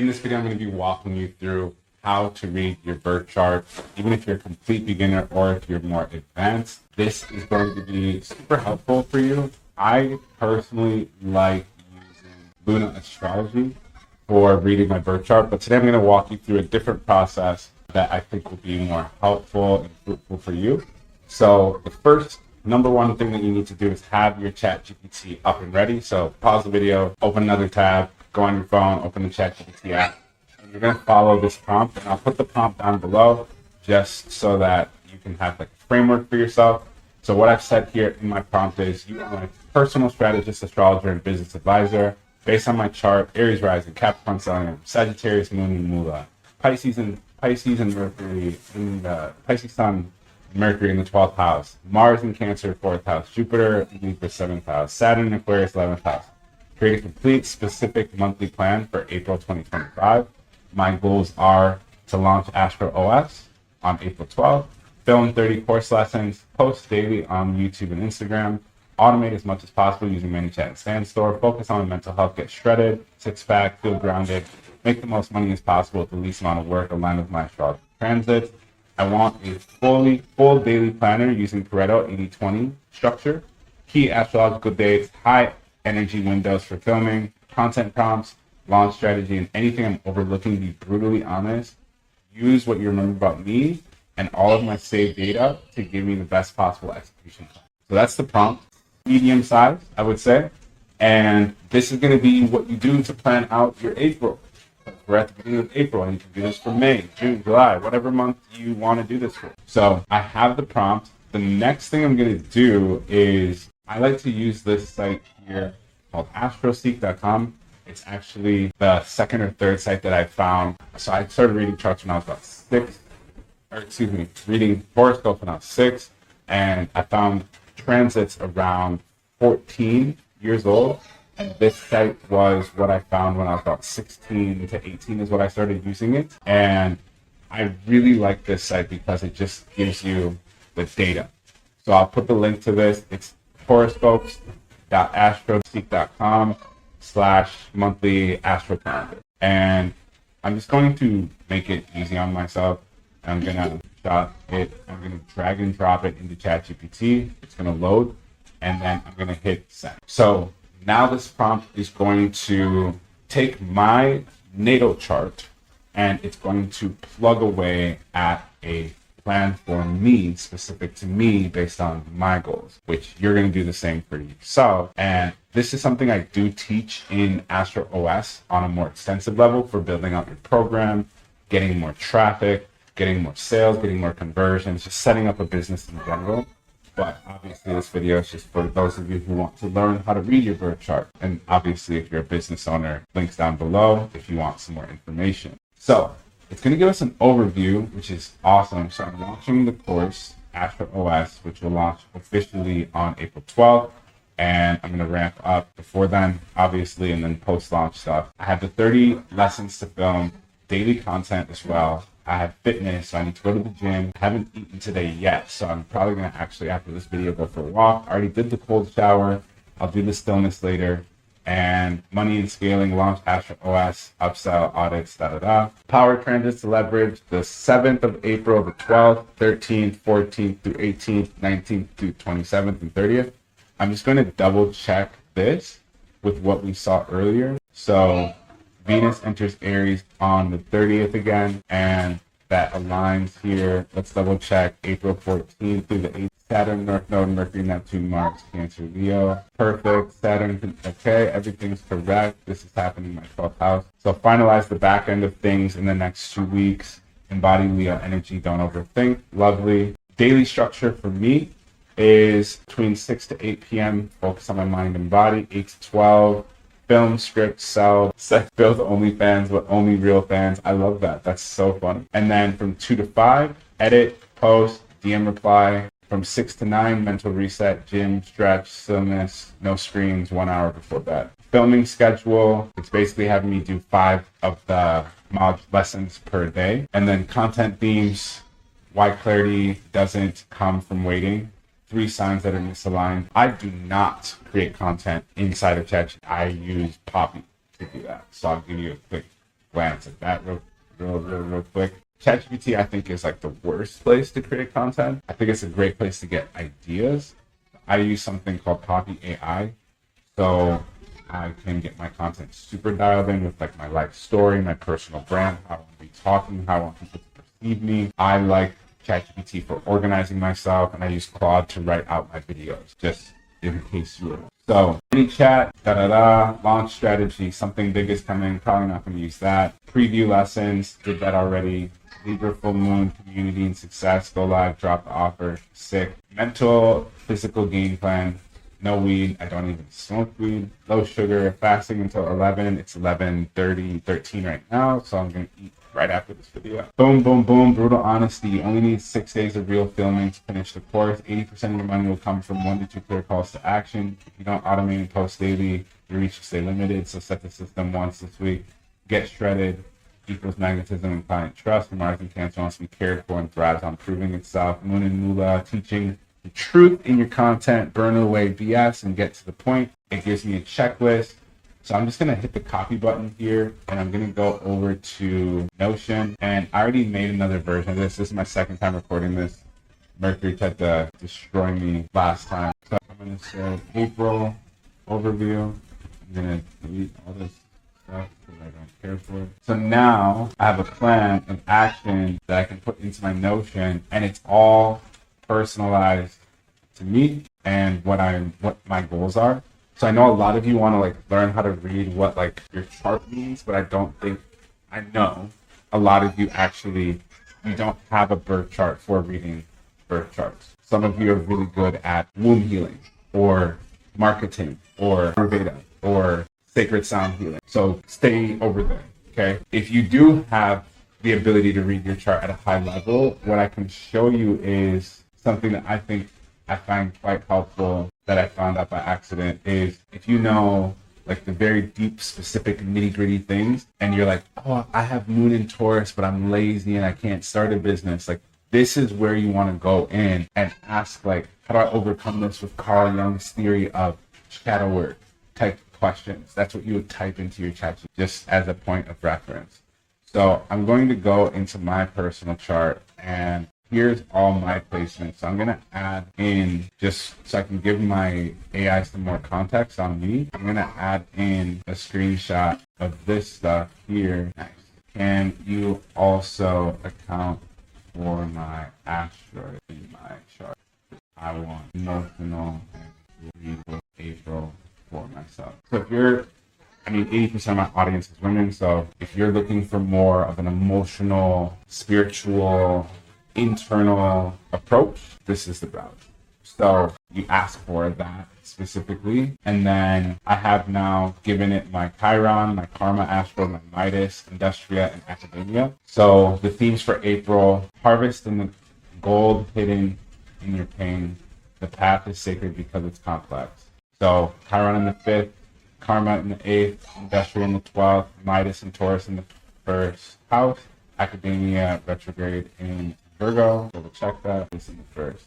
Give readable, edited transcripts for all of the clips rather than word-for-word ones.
In this video, I'm going to be walking you through how to read your birth chart, even if you're a complete beginner or if you're more advanced. This is going to be super helpful for you. I personally like using Luna astrology for reading my birth chart, but today I'm going to walk you through a different process that I think will be more helpful and fruitful for you. So the first number one thing that you need to do is have your ChatGPT up and ready. So pause the video, open another tab, go on your phone, open the ChatGPT app, and you're going to follow this prompt. And I'll put the prompt down below just so that you can have like a framework for yourself. So what I've said here in my prompt is, you are my personal strategist, astrologer, and business advisor. Based on my chart, Aries Rising, Capricorn Stellium, Sagittarius Moon, and Moola, Pisces and Mercury in the Pisces Sun Mercury in the 12th house, Mars in Cancer 4th house, Jupiter in Libra 7th house, Saturn in Aquarius 11th house. Create a complete specific monthly plan for April 2025. My goals are to launch Astro OS on April 12th, film 30 course lessons, post daily on YouTube and Instagram, automate as much as possible using ManyChat and Stan Store, focus on mental health, get shredded, six-pack, feel grounded, make the most money as possible with the least amount of work, aligned with my astrology transit. I want a full daily planner using Pareto 80-20 structure, key astrological dates, high energy windows for filming, content prompts, launch strategy, and anything I'm overlooking. Be brutally honest. Use what you remember about me and all of my saved data to give me the best possible execution plan. So that's the prompt. Medium size, I would say. And this is going to be what you do to plan out your April. We're at the beginning of April, and you can do this for May, June, July, whatever month you want to do this for. So I have the prompt. The next thing I'm going to do is, I like to use this site here called astroseek.com. It's actually the second or third site that I found. So I started reading charts when I was about reading horoscopes when I was 6, and I found transits around 14 years old. And this site was what I found when I was about 16 to 18 is what I started using it. And I really like this site because it just gives you the data. So I'll put the link to this. It's horoscopes.astroseek.com/monthly astro calendar. And I'm just going to make it easy on myself. I'm going to I'm going to drag and drop it into ChatGPT. It's going to load, and then I'm going to hit send. So now this prompt is going to take my natal chart and it's going to plug away at a plan for me, specific to me, based on my goals, which you're going to do the same for yourself. And this is something I do teach in Astro OS on a more extensive level for building out your program, getting more traffic, getting more sales, getting more conversions, just setting up a business in general. But obviously this video is just for those of you who want to learn how to read your birth chart. And obviously if you're a business owner, links down below if you want some more information. So it's going to give us an overview, which is awesome. So I'm launching the course, Astro OS, which will launch officially on April 12th. And I'm going to ramp up before then, obviously, and then post-launch stuff. I have the 30 lessons to film, daily content as well. I have fitness, so I need to go to the gym. I haven't eaten today yet, so I'm probably going to actually, after this video, go for a walk. I already did the cold shower. I'll do the stillness later. And money and scaling, launch Astro OS, upsell, audits, Power transits to leverage the 7th of April, the 12th, 13th, 14th through 18th, 19th through 27th and 30th. I'm just going to double check this with what we saw earlier. So Venus enters Aries on the 30th again, and that aligns here. Let's double check April 14th through the 8th. Saturn, North Node, Mercury, Neptune, Mars, Cancer, Leo. Perfect. Saturn, okay, everything's correct. This is happening in my 12th house. So finalize the back end of things in the next 2 weeks. Embody Leo energy, don't overthink. Lovely. Daily structure for me is between 6 to 8 p.m. Focus on my mind and body. 8 to 12. Film, script, sell, build OnlyFans with only real fans. I love that. That's so funny. And then from 2 to 5, edit, post, DM reply. From 6 to 9, mental reset, gym, stretch, stillness, no screens, 1 hour before bed. Filming schedule, it's basically having me do 5 of the mod lessons per day. And then content themes, why clarity doesn't come from waiting. 3 signs that are misaligned. I do not create content inside of ChatGPT. I use Poppy to do that. So I'll give you a quick glance at that real quick. ChatGPT, I think, is like the worst place to create content. I think it's a great place to get ideas. I use something called Copy AI, so I can get my content super dialed in with like my life story, my personal brand, how I want to be talking, how I want people to perceive me. I like ChatGPT for organizing myself, and I use Claude to write out my videos, just in case you were. So, ManyChat, launch strategy, something big is coming, probably not going to use that. Preview lessons, did that already. Libra full moon, community and success, go live, drop the offer, sick. Mental, physical game plan, no weed, I don't even smoke weed. Low sugar, fasting until 11, it's 11:30, 13 right now, so I'm going to eat right after this video. Boom, boom, boom, brutal honesty. You only need 6 days of real filming to finish the course. 80% of your money will come from 1 to 2 clear calls to action. If you don't automate and post daily, your reach will stay limited, so set the system once this week. Get shredded equals magnetism and client trust. Mars and Cancer wants to be cared for and thrives on proving itself. Moon and Moola, teaching the truth in your content, burn away BS and get to the point. It gives me a checklist. So I'm just going to hit the copy button here, and I'm going to go over to Notion. And I already made another version of this. This is my second time recording this. Mercury tried to destroy me last time. So I'm going to say April overview. I'm going to delete all this stuff because I don't care for it. So now I have a plan of action that I can put into my Notion, and it's all personalized to me and what my goals are. So I know a lot of you want to like learn how to read what like your chart means, but I know a lot of you actually, you don't have a birth chart for reading birth charts. Some of you are really good at womb healing or marketing or Ayurveda or sacred sound healing. So stay over there, okay? If you do have the ability to read your chart at a high level, what I can show you is something that I find quite helpful that I found out by accident is if you know like the very deep, specific, nitty-gritty things, and you're like, oh, I have Moon in Taurus, but I'm lazy and I can't start a business. Like, this is where you want to go in and ask, like, how do I overcome this with Carl Jung's theory of shadow work type questions. That's what you would type into your chat just as a point of reference. So I'm going to go into my personal chart, and here's all my placements. So I'm going to add in, just so I can give my AI some more context on me, I'm going to add in a screenshot of this stuff here. Nice. Can you also account for my asteroid in my chart? I want emotional and read with April for myself. So if you're, 80% of my audience is women, so if you're looking for more of an emotional, spiritual, internal approach, this is the route. So you ask for that specifically, and then I have now given it my Chiron, my Karma Astro, my Midas, Industria, and Academia. So the themes for April: harvest in the gold hidden in your pain. The path is sacred because it's complex. So Chiron in the 5th, Karma in the 8th, Industria in the 12th, Midas and Taurus in the 1st house, Academia retrograde in Virgo. Double check that. This in the 1st.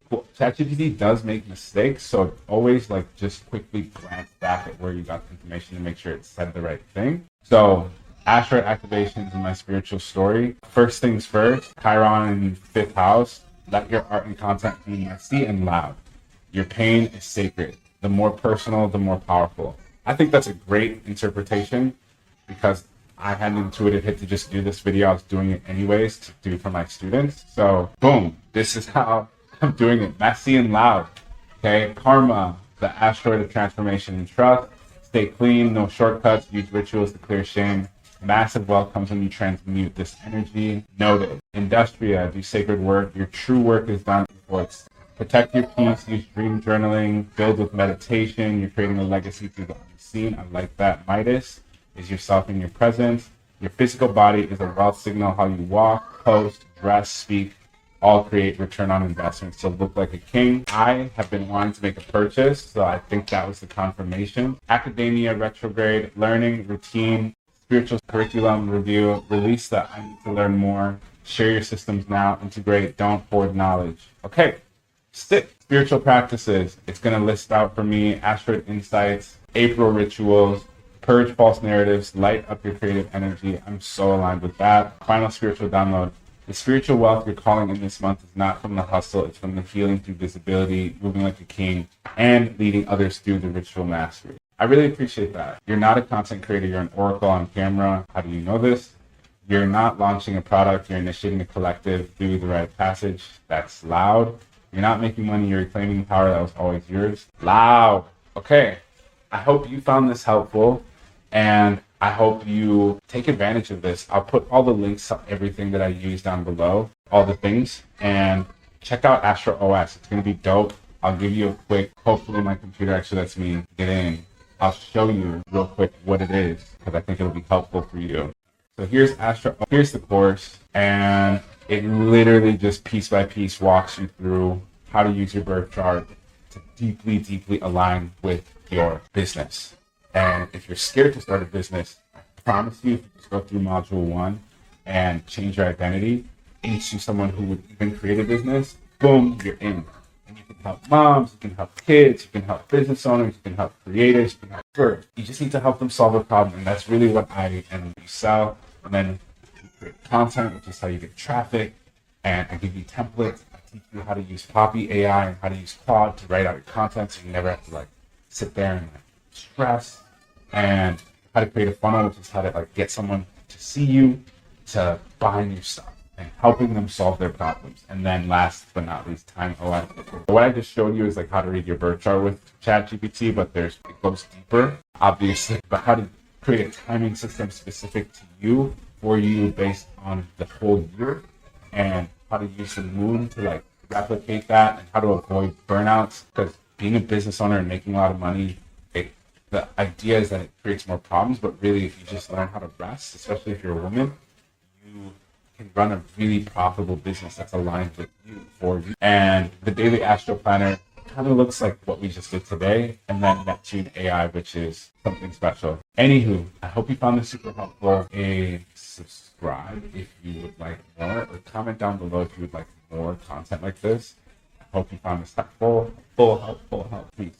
Cool. ChatGPT does make mistakes, so always just quickly glance back at where you got the information to make sure it said the right thing. So asteroid activations in my spiritual story. First things first, Chiron in 5th house. Let your art and content be messy and loud. Your pain is sacred. The more personal, the more powerful. I think that's a great interpretation because I had an intuitive hit to just do this video. I was doing it anyways to do for my students. So boom, this is how I'm doing it. Messy and loud. Okay, Karma, the asteroid of transformation and trust. Stay clean, no shortcuts, use rituals to clear shame. Massive wealth comes when you transmute this energy. Noted. Industria, do sacred work. Your true work is done before it's protect your peace, use dream journaling, build with meditation. You're creating a legacy through the unseen. I like that. Midas is yourself in your presence. Your physical body is a wealth signal. How you walk, post, dress, speak, all create return on investment. So look like a king. I have been wanting to make a purchase, so I think that was the confirmation. Academia retrograde, learning, routine, spiritual curriculum review, release that I need to learn more. Share your systems now, integrate, don't hoard knowledge. Okay. Spiritual practices. It's going to list out for me asteroid insights, April rituals, Purge false narratives, light up your creative energy. I'm so aligned with that. Final spiritual download. The spiritual wealth you're calling in this month is not from the hustle, it's from the healing through visibility, moving like a king, and leading others through the ritual mastery. I really appreciate that. You're not a content creator, you're an oracle on camera. How do you know this? You're not launching a product, you're initiating a collective through the rite of passage. That's loud. You're not making money, you're reclaiming power that was always yours. Loud. Okay. I hope you found this helpful, and I hope you take advantage of this. I'll put all the links to everything that I use down below, all the things, and check out Astro OS. It's going to be dope. I'll give you a quick, hopefully my computer actually lets me get in. I'll show you real quick what it is, because I think it'll be helpful for you. So here's here's the course, and it literally just piece by piece walks you through how to use your birth chart to deeply, deeply align with your business. And if you're scared to start a business, I promise you, if you just go through module 1 and change your identity into someone who would even create a business, boom, you're in. And you can help moms, you can help kids, you can help business owners, you can help creators, you can help birth. You just need to help them solve a problem, and that's really what I and you sell. And then you create content, which is how you get traffic, and I give you templates. I teach you how to use Poppy AI and how to use Claude to write out your content, so you never have to sit there and stress, and how to create a funnel, which is how to get someone to see you, to buying your stuff and helping them solve their problems. And then last but not least, time OS. What I just showed you is how to read your birth chart with ChatGPT, but it goes deeper, obviously, but how to create a timing system specific to you, for you, based on the whole year, and how to use the moon to replicate that, and how to avoid burnouts. Because being a business owner and making a lot of money, the idea is that it creates more problems, but really if you just learn how to rest, especially if you're a woman, you can run a really profitable business that's aligned with you, for you. And the daily astro planner kind of looks like what we just did today, and then Neptune AI, which is something special. Anywho, I hope you found this super helpful. Subscribe if you would like more, or comment down below if you would like more content like this. I hope you found this helpful. Full help. Peace.